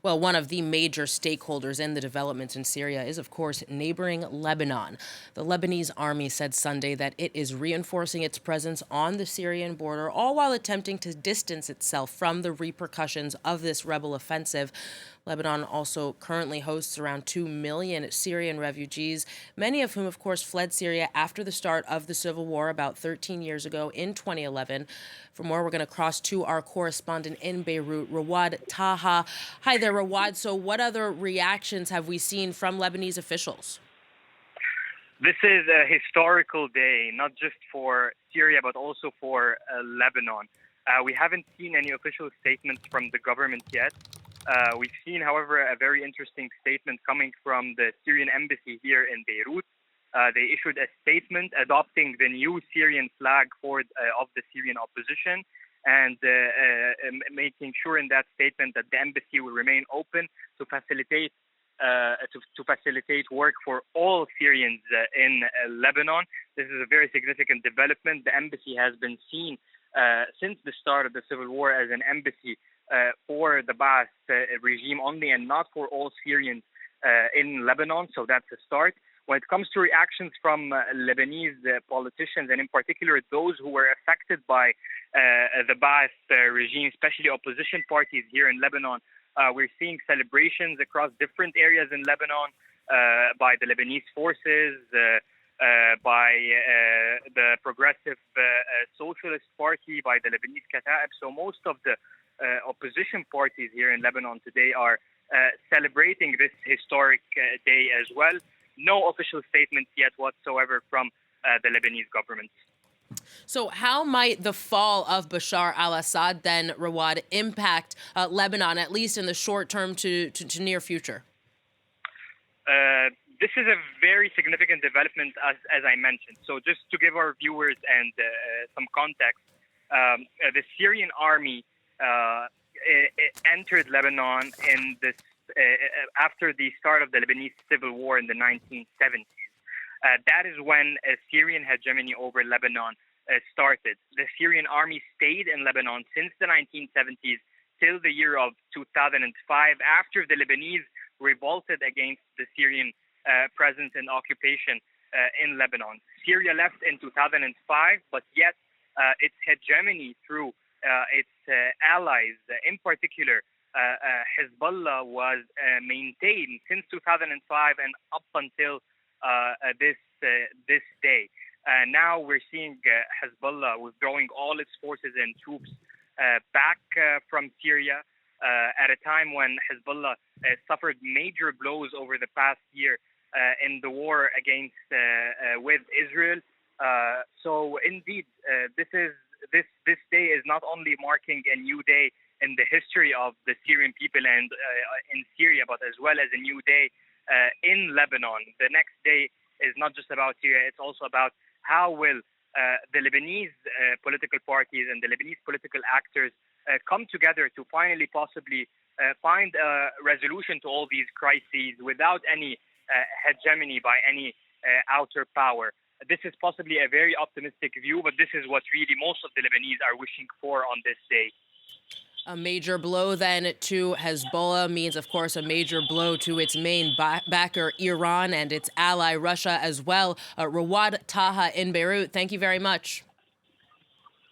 Well, one of the major stakeholders in the developments in Syria is, of course, neighboring Lebanon. The Lebanese army said Sunday that it is reinforcing its presence on the Syrian border, all while attempting to distance itself from the repercussions of this rebel offensive. Lebanon also currently hosts around 2 million Syrian refugees, many of whom, of course, fled Syria after the start of the civil war about 13 years ago in 2011. For more, we're going to cross to our correspondent in Beirut, Rawad Taha. Hi there, Rawad. So what other reactions have we seen from Lebanese officials? This is a historical day, not just for Syria, but also for Lebanon. We haven't seen any official statements from the government yet. We've seen, however, a very interesting statement coming from the Syrian embassy here in Beirut. They issued a statement adopting the new Syrian flag of the Syrian opposition and making sure in that statement that the embassy will remain open to facilitate work for all Syrians in Lebanon. This is a very significant development. The embassy has been seen since the start of the civil war as an embassy for the Ba'ath regime only and not for all Syrians in Lebanon. So that's a start. When it comes to reactions from Lebanese politicians, and in particular those who were affected by the Ba'ath regime, especially opposition parties here in Lebanon, we're seeing celebrations across different areas in Lebanon by the Lebanese forces, by the Progressive Socialist Party, by the Lebanese Kata'ib. So most of the opposition parties here in Lebanon today are celebrating this historic day as well. No official statements yet whatsoever from the Lebanese government. So how might the fall of Bashar al-Assad then, Rawad, impact Lebanon, at least in the short term to near future? This is a very significant development, as I mentioned. So just to give our viewers and some context, the Syrian army entered Lebanon in this after the start of the Lebanese civil war in the 1970s. That is when a Syrian hegemony over Lebanon started. The Syrian army stayed in Lebanon since the 1970s till the year of 2005, after the Lebanese revolted against the Syrian presence and occupation in Lebanon. Syria left in 2005, but yet its hegemony through its allies, in particular Hezbollah, was maintained since 2005 and up until this day. Now we're seeing Hezbollah withdrawing all its forces and troops back from Syria at a time when Hezbollah suffered major blows over the past year in the war against with Israel. So indeed, this day is not only marking a new day in the history of the Syrian people and in Syria, but as well as a new day in Lebanon. The next day is not just about Syria, it's also about how will the Lebanese political parties and the Lebanese political actors come together to finally possibly find a resolution to all these crises without any hegemony by any outer power. This is possibly a very optimistic view, but this is what really most of the Lebanese are wishing for on this day. A major blow then to Hezbollah means, of course, a major blow to its main backer, Iran, and its ally, Russia, as well. Rawad Taha in Beirut, thank you very much.